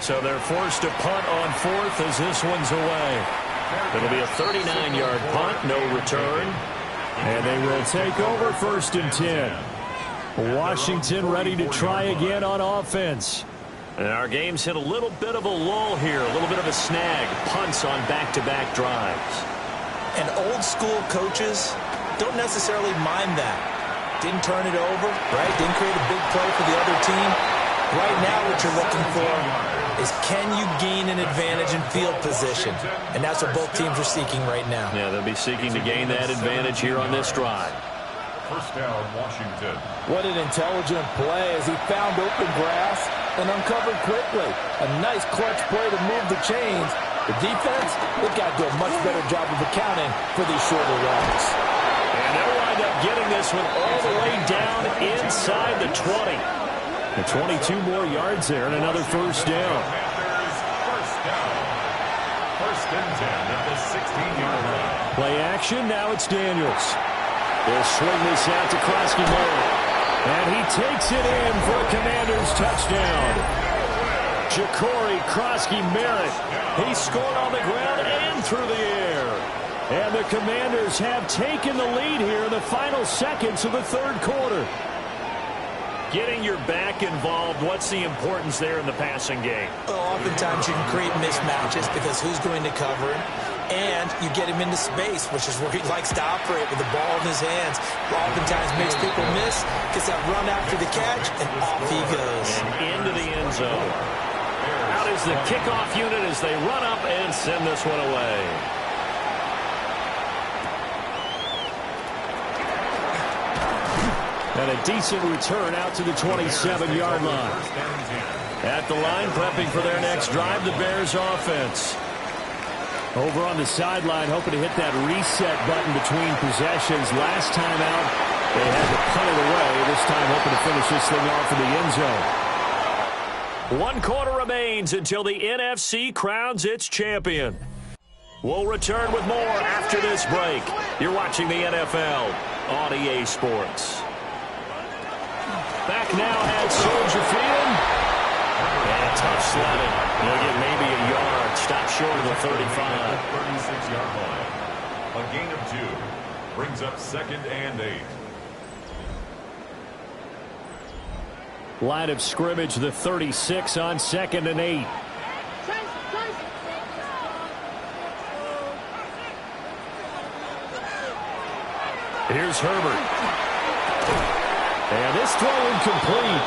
A: So they're forced to punt on 4th as this one's away. It'll be a 39-yard punt, no return.
B: And they will take over 1st and 10. Washington ready to try again on offense.
A: And our game's hit a little bit of a lull here, a little bit of a snag. Punts on back-to-back drives.
C: And old school coaches don't necessarily mind that. Didn't turn it over, right? Didn't create a big play for the other team. Right now what you're looking for is can you gain an advantage in field position? And that's what both teams are seeking right now.
A: Yeah, they'll be seeking to gain that advantage here on this drive.
D: First down, Washington.
C: What an intelligent play as he found open grass and uncovered quickly. A nice clutch play to move the chains. The defense, they've got to do a much better job of accounting for these shorter routes.
A: And they'll wind up getting this one all the way down inside the 20.
B: The 22 more yards there and another 1st down.
D: First down. 1st and 10 at the 16-yard line.
B: Play action, now it's Daniels. They'll swing this out to Krosky Merritt. And he takes it in for a Commanders touchdown. Ja'Cory Krosky Merritt. He scored on the ground and through the air. And the Commanders have taken the lead here in the final seconds of the third quarter.
A: Getting your back involved, what's the importance there in the passing game?
C: Well, oftentimes you can create mismatches because who's going to cover him? And you get him into space, which is where he likes to operate with the ball in his hands. Oftentimes makes people miss, gets that run after the catch, and off he goes.
A: And into the end zone. Out is the kickoff unit as they run up and send this one away.
B: And a decent return out to the 27-yard line.
A: At the line, prepping for their next drive, the Bears offense.
B: Over on the sideline, hoping to hit that reset button between possessions. Last time out, they had to punt it away. This time, hoping to finish this thing off in the end zone.
A: 1 quarter remains until the NFC crowns its champion. We'll return with more after this break. You're watching the NFL on EA Sports. Back now at Soldier Field. And tough sledding. They'll get maybe a yard. Stop short of the 35.
D: 36-yard line. A gain of 2. Brings up 2nd and 8.
B: Line of scrimmage, the 36 on 2nd and 8.
A: Here's Herbert.
B: And this throw incomplete.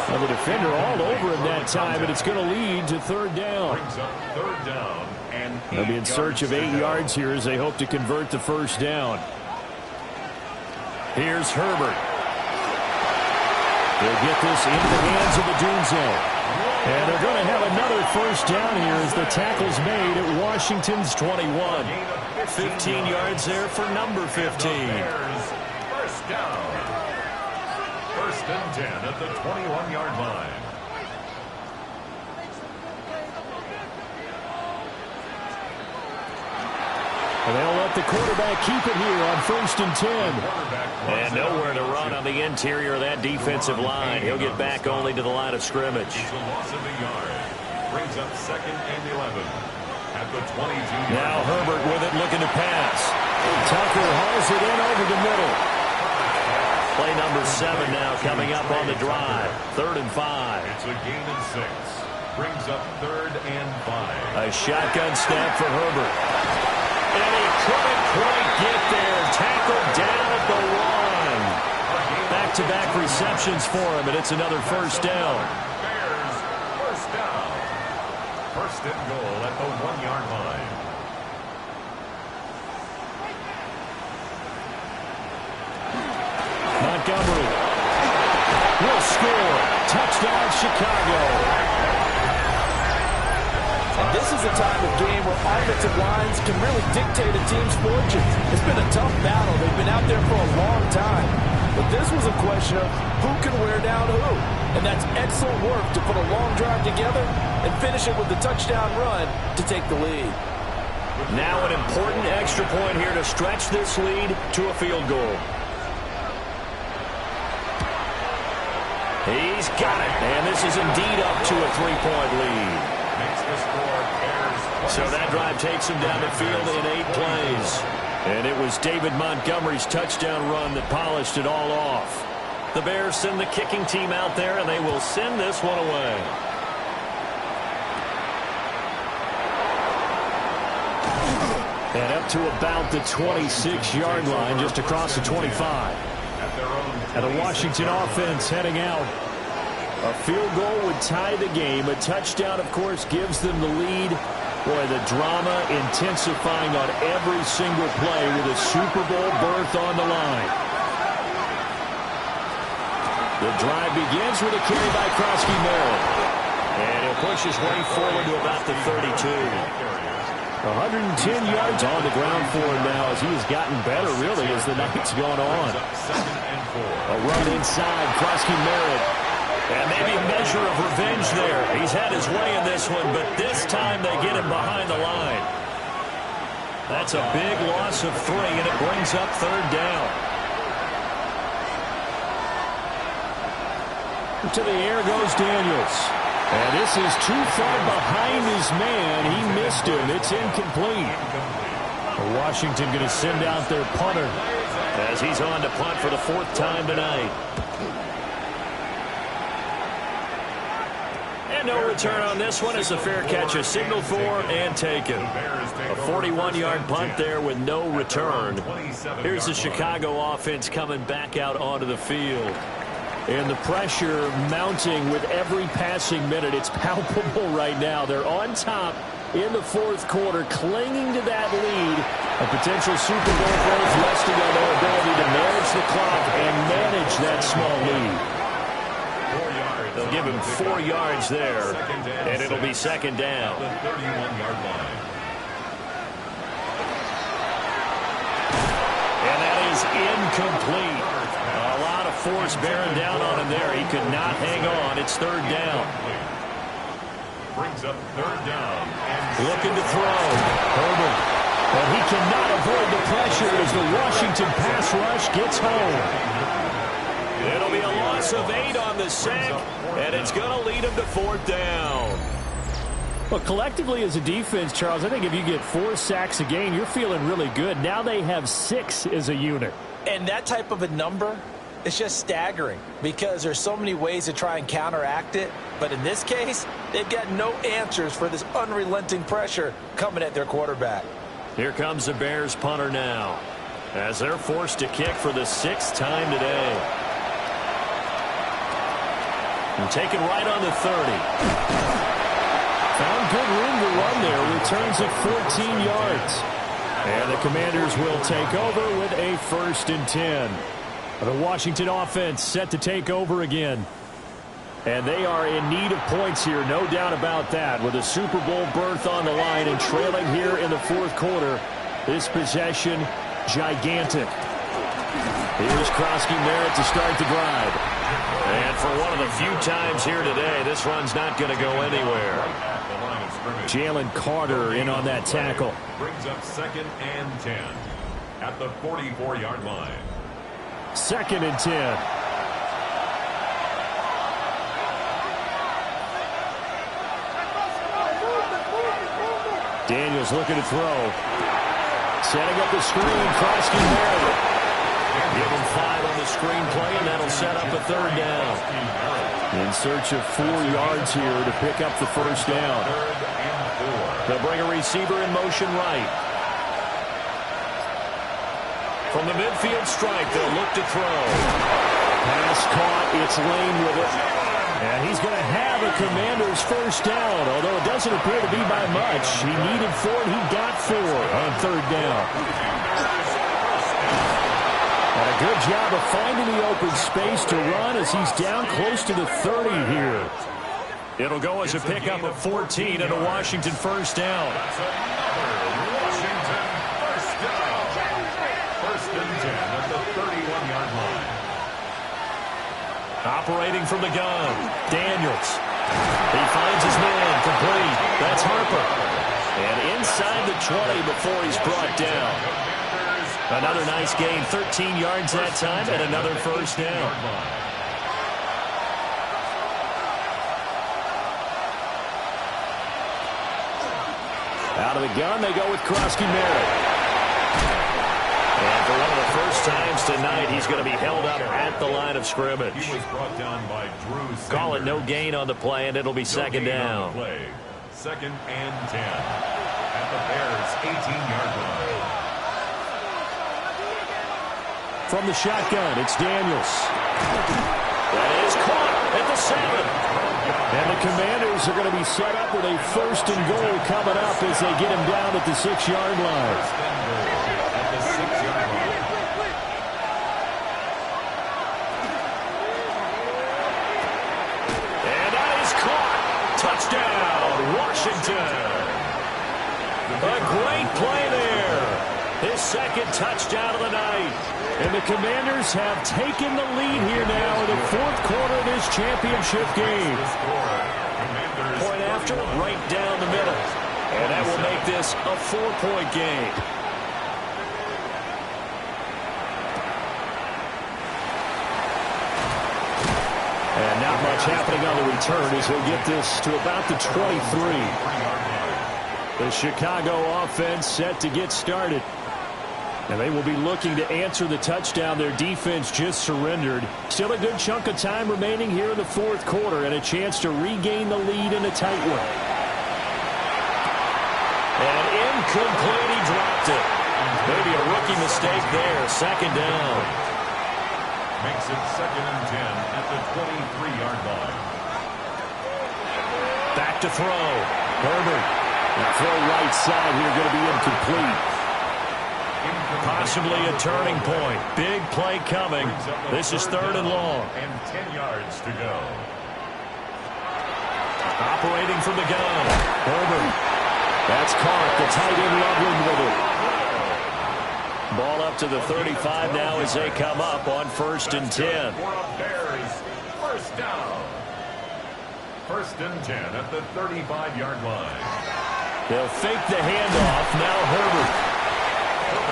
B: Well, the defender all over him that time, but it's going to lead to 3rd down.
D: Brings up 3rd down and
B: They'll be in search of 8 yards here as they hope to convert the 1st down.
A: Here's Herbert.
B: They'll get this into the hands of the Dunzo. And they're going to have another 1st down here as the tackle's made at Washington's 21.
A: 15 yards there for number 15.
D: Bears, 1st down. 1st and 10 at the 21-yard line.
B: And they'll let the quarterback keep it here on 1st and 10.
A: And nowhere to run on the interior of that defensive line. He'll get back only to the line of scrimmage.
D: It's a loss of a yard. Brings up 2nd and 11 at the 22-yard
A: Now
D: line.
A: Herbert with it, looking to pass.
B: Tucker hauls it in over the middle.
A: Play number 7 now coming up on the drive. 3rd and 5.
D: It's a gain of 6. Brings up 3rd and 5.
A: A shotgun snap for Herbert. And he couldn't quite get there. Tackled down at the 1. Back-to-back receptions for him, and it's another 1st down.
D: Bears, 1st down. 1st and goal at the 1-yard line.
B: Montgomery will score. Touchdown, Chicago.
C: And this is a time of game where offensive lines can really dictate a team's fortunes. It's been a tough battle. They've been out there for a long time. But this was a question of who can wear down who. And that's excellent work to put a long drive together and finish it with the touchdown run to take the lead.
A: Now an important extra point here to stretch this lead to a field goal. He's got it. And this is indeed up to a 3-point lead.
D: Makes the score Bears.
A: So that drive takes him down the field in 8 plays. And it was David Montgomery's touchdown run that polished it all off. The Bears send the kicking team out there, and they will send this one away.
B: And up to about the 26-yard line, just across the 25. And the Washington offense heading out. A field goal would tie the game. A touchdown, of course, gives them the lead. Boy, the drama intensifying on every single play with a Super Bowl berth on the line. The drive begins with a carry by Krosky Merritt.
A: And he'll push his way forward to about the 32.
B: 110 yards on the ground for him now as he has gotten better, really, as the night's gone on. A run inside, Krosky Merritt.
A: And maybe a measure of revenge there. He's had his way in this one, but this time they get him behind the line. That's a big loss of 3, and it brings up 3rd down.
B: To the air goes Daniels. And this is too far behind his man. He missed him. It's incomplete. Washington going to send out their punter
A: as he's on to punt for the 4th time tonight. And no return on this one. It's a fair catch, a signal for and taken. A 41-yard punt there with no return. Here's the Chicago offense coming back out onto the field.
B: And the pressure mounting with every passing minute. It's palpable right now. They're on top in the 4th quarter, clinging to that lead. A potential Super Bowl berth resting on their ability to manage the clock and manage that small lead.
A: They'll give him 4 yards there, and it'll be 2nd down.
D: The 31-yard line.
A: And that is incomplete. A lot of force bearing down on him there. He could not hang on. It's 3rd down.
D: Brings up 3rd down.
A: Looking to throw.
B: Herbert. But he cannot avoid the pressure as the Washington pass rush gets home.
A: It'll be a loss of 8 on the sack, and it's going to lead him to 4th down.
B: Well, collectively as a defense, Charles, I think if you get 4 sacks a game, you're feeling really good. Now they have 6 as a unit.
C: And that type of a number is just staggering because there's so many ways to try and counteract it. But in this case, they've got no answers for this unrelenting pressure coming at their quarterback.
A: Here comes the Bears punter now as they're forced to kick for the 6th time today. And taken right on the 30.
B: Found good room to run there. Returns at 14 yards. And the Commanders will take over with a 1st and 10. The Washington offense set to take over again. And they are in need of points here, no doubt about that. With a Super Bowl berth on the line and trailing here in the 4th quarter. This possession, gigantic. Here's Krosky Merritt to start the drive.
A: And for one of the few times here today, this run's not going to go anywhere.
B: Jalen Carter in on that tackle.
D: Brings up 2nd and 10 at the 44-yard line.
B: 2nd and 10. Daniels looking to throw. Setting up the screen, Krosky Merritt.
A: Give him 5 on the screen play, and that'll set up a 3rd down.
B: In search of 4 yards here to pick up the 1st down.
A: They'll bring a receiver in motion right. From the midfield strike, they'll look to throw.
B: Pass caught, it's Lane with it. And he's going to have a Commander's 1st down, although it doesn't appear to be by much. He needed 4, and he got 4 on 3rd down. And a good job of finding the open space to run as he's down close to the 30 here.
A: It'll go as a pickup of 14 and a Washington 1st down.
D: That's another Washington 1st down. 1st and 10 at the 31-yard line.
A: Operating from the gun, Daniels. He finds his man, complete. That's Harper. And inside the 20 before he's brought down. Another nice gain, 13 yards that time, and another 1st down.
B: Out of the gun, they go with Krosky Merritt.
A: And for one of the first times tonight, he's going to be held up at the line of scrimmage.
D: He was brought down by Drew Sanders.
A: Call it no gain on the play, and it'll be 2nd down.
D: 2nd and 10 at the Bears' 18-yard line.
B: From the shotgun, it's Daniels.
A: That is caught at the 7.
B: And the Commanders are going to be set up with a 1st and goal coming up as they get him down at the 6-yard line.
D: At the 6-yard line.
A: And that is caught. Touchdown, Washington. A great play there. His 2nd touchdown of the night.
B: And the Commanders have taken the lead here now in the 4th quarter of this championship game.
A: Point after, right down the middle. And that will make this a 4-point game.
B: And not much happening on the return as he'll get this to about the 23. The Chicago offense set to get started. And they will be looking to answer the touchdown their defense just surrendered. Still a good chunk of time remaining here in the fourth quarter and a chance to regain the lead in a tight one.
A: And incomplete, he dropped it. Maybe a rookie mistake there. Second down.
D: Makes it 2nd and 10 at the 23-yard line.
A: Back to throw.
B: Herbert. The throw right side here going to be incomplete.
A: Possibly a turning point. Big play coming. This is 3rd and long.
D: And 10 yards to go.
A: Operating from the gun.
B: Herbert. That's caught. The tight end Loveland with it.
A: Ball up to the 35 now as they come up on 1st and 10.
D: Bears, first down. 1st and 10 at the 35-yard line.
A: They'll fake the handoff. Now Herbert.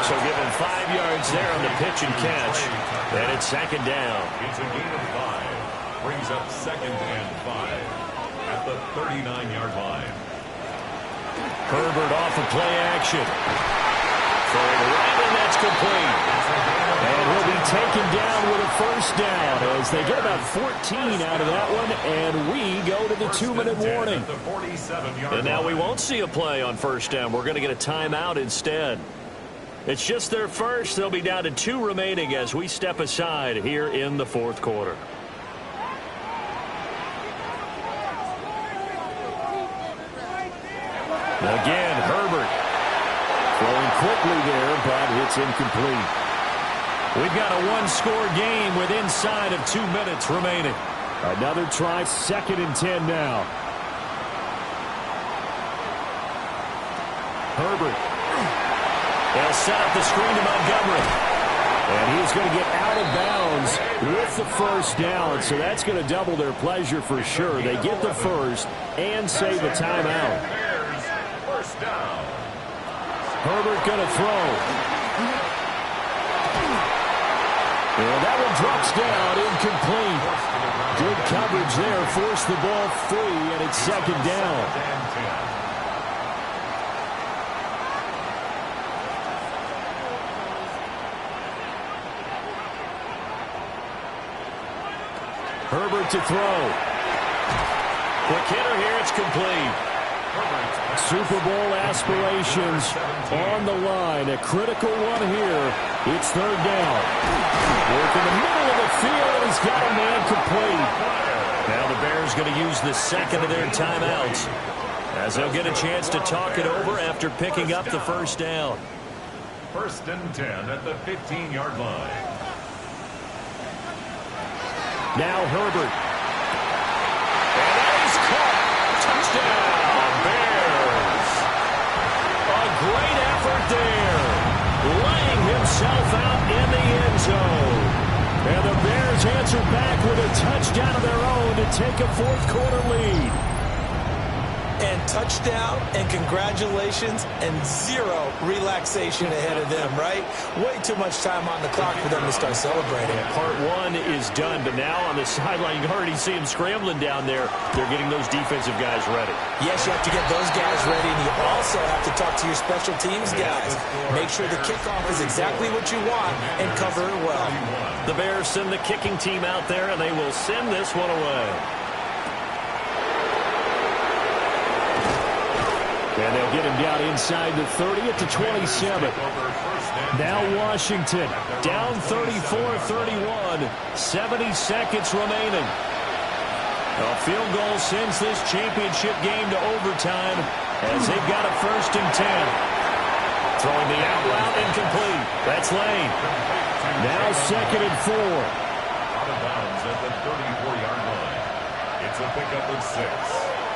A: So given 5 yards there on the pitch and catch. And it's 2nd down.
D: It's a gain of 5. Brings up 2nd and 5 at the 39-yard line.
A: Herbert off of play action. Throwing right, and that's complete.
B: And he'll be taken down with a 1st down as they get about 14 out of that one. And we go to the 2-minute warning.
A: And now we won't see a play on 1st down. We're going to get a timeout instead. It's just their first. They'll be down to 2 remaining as we step aside here in the fourth quarter.
B: Again, Herbert throwing quickly there, but it's incomplete.
A: We've got a 1-score game with inside of 2 minutes remaining.
B: Another try, 2nd and 10 now.
A: Herbert. They'll set up the screen to Montgomery.
B: And he's going to get out of bounds with the 1st down, so that's going to double their pleasure for sure. They get the 1st and save a timeout.
D: First down.
B: Herbert going to throw. And that one drops down, incomplete. Good coverage there, forced the ball free, and it's 2nd down. Herbert to throw.
A: Quick hitter here, it's complete.
B: Super Bowl aspirations on the line. A critical one here. It's 3rd down. Work in the middle of the field, and he's got a man complete.
A: Now the Bears going to use the 2nd of their timeouts as they'll get a chance to talk it over after picking up the 1st down.
D: 1st and 10 at the 15-yard line.
B: Now Herbert.
A: And that is caught. Touchdown, Bears. A great effort there. Laying himself out in the end zone.
B: And the Bears answer back with a touchdown of their own to take a fourth-quarter lead.
C: And touchdown and congratulations and 0 relaxation ahead of them, right? Way too much time on the clock for them to start celebrating.
A: Part 1 is done, but now on the sideline, you can already see them scrambling down there. They're getting those defensive guys ready.
C: Yes, you have to get those guys ready, and you also have to talk to your special teams guys. Make sure the kickoff is exactly what you want and cover it well.
A: The Bears send the kicking team out there, and they will send this one away.
B: And they'll get him down inside the 30 at the 27. Now Washington down 34-31. 70 seconds remaining. A field goal sends this championship game to overtime as they've got a 1st and 10. Throwing the out route incomplete. That's Lane. Now 2nd and 4.
D: Out of bounds at the 34-yard line. It's a pickup of 6.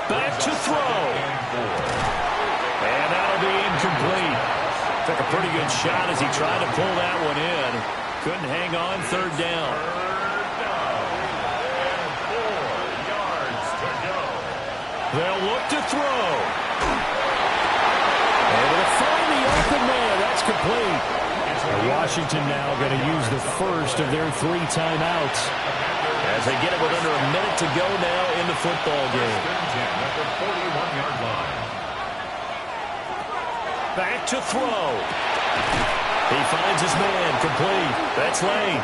A: Back to throw. And that'll be incomplete. Took a pretty good shot as he tried to pull that one in. Couldn't hang on. 3rd down.
D: 3rd down. And 4 yards to go.
A: They'll look to throw.
B: And they'll find the open man. That's complete. Washington now going to use the 1st of their 3 timeouts.
A: As they get it with under a minute to go now in the football game.
D: 1st and 10 at the 41-yard line.
A: Back to throw. He finds his man, complete. That's Lane.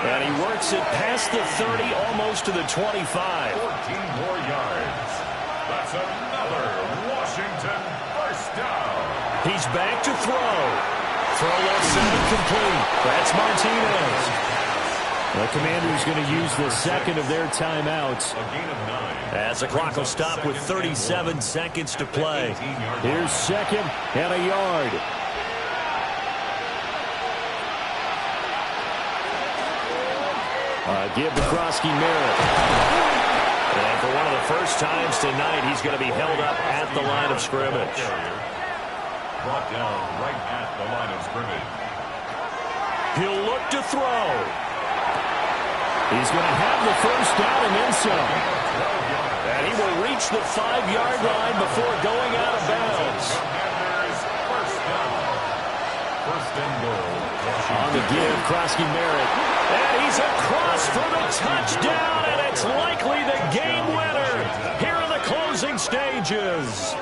A: And he works it past the 30, almost to the 25.
D: 14 more yards. That's another Washington first down.
A: He's back to throw. Throw left side, complete. That's Martinez. The Commanders going to use the second of their timeouts.
D: A gain of 9.
A: As the clock will stop with 37 seconds to play.
B: Here's second and a yard. Give to Krosky-Merritt.
A: And for one of the first times tonight, he's going to be held up at the line of scrimmage.
D: Brought down right at the line of scrimmage.
A: He'll look to throw.
B: He's going to have the first down and then some.
A: And he will reach the 5-yard line before going out of bounds.
D: Commanders first down. First and goal.
B: On the give, Krosky-Merritt.
A: And he's across for the touchdown, and it's likely the game winner here in the closing stages.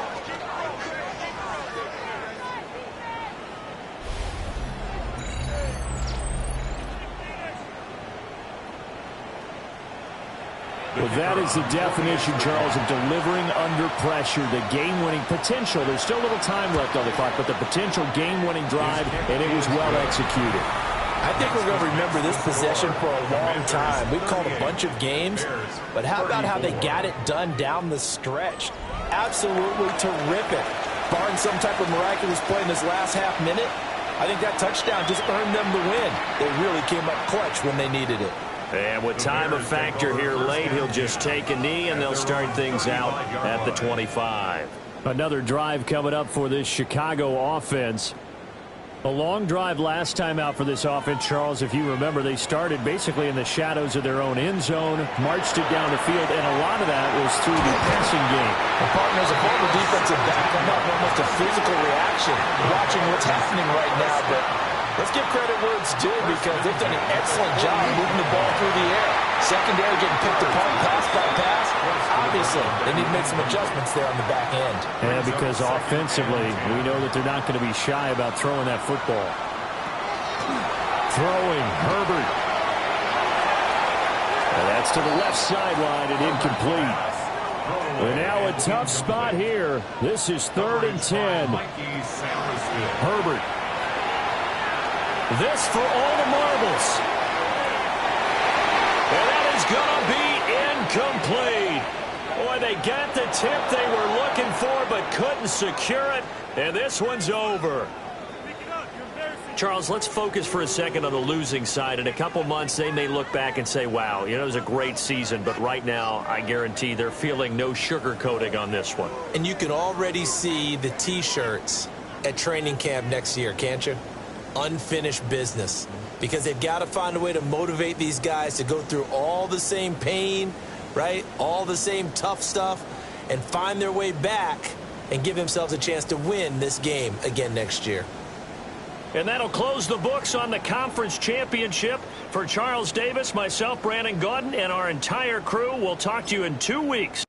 B: Well, that is the definition, Charles, of delivering under pressure. The game-winning potential. There's still a little time left on the clock, but the potential game-winning drive, and it was well executed.
C: I think we're going to remember this possession for a long time. We've called a bunch of games, but how about how they got it done down the stretch? Absolutely terrific. Barring some type of miraculous play in this last half minute, I think that touchdown just earned them the win. They really came up clutch when they needed it.
A: And with time a factor here late, he'll just take a knee, and they'll start things out at the 25.
B: Another drive coming up for this Chicago offense. A long drive last time out for this offense, Charles. If you remember, they started basically in the shadows of their own end zone, marched it down the field, and a lot of that was through the passing game.
C: The partners, a former defensive back, I'm having almost a physical reaction watching what's happening right now, but let's give credit where it's due because they've done an excellent job moving the ball through the air. Secondary getting picked apart pass by pass. Obviously, they need to make some adjustments there on the back end.
B: And because offensively, we know that they're not going to be shy about throwing that football. Throwing, Herbert. And that's to the left sideline and incomplete. And now a tough spot here. This is 3rd and 10. Herbert.
A: This for all the marbles. And that is going to be incomplete. Boy, they got the tip they were looking for but couldn't secure it. And this one's over. Charles, let's focus for a second on the losing side. In a couple months, they may look back and say, wow, it was a great season. But right now, I guarantee they're feeling no sugarcoating on this one.
C: And you can already see the T-shirts at training camp next year, can't you? Unfinished business. Because they've got to find a way to motivate these guys to go through all the same pain, right? All the same tough stuff, and find their way back and give themselves a chance to win this game again next year.
A: And that'll close the books on the conference championship. For Charles Davis, myself, Brandon Gaudin, and our entire crew, we'll talk to you in 2 weeks.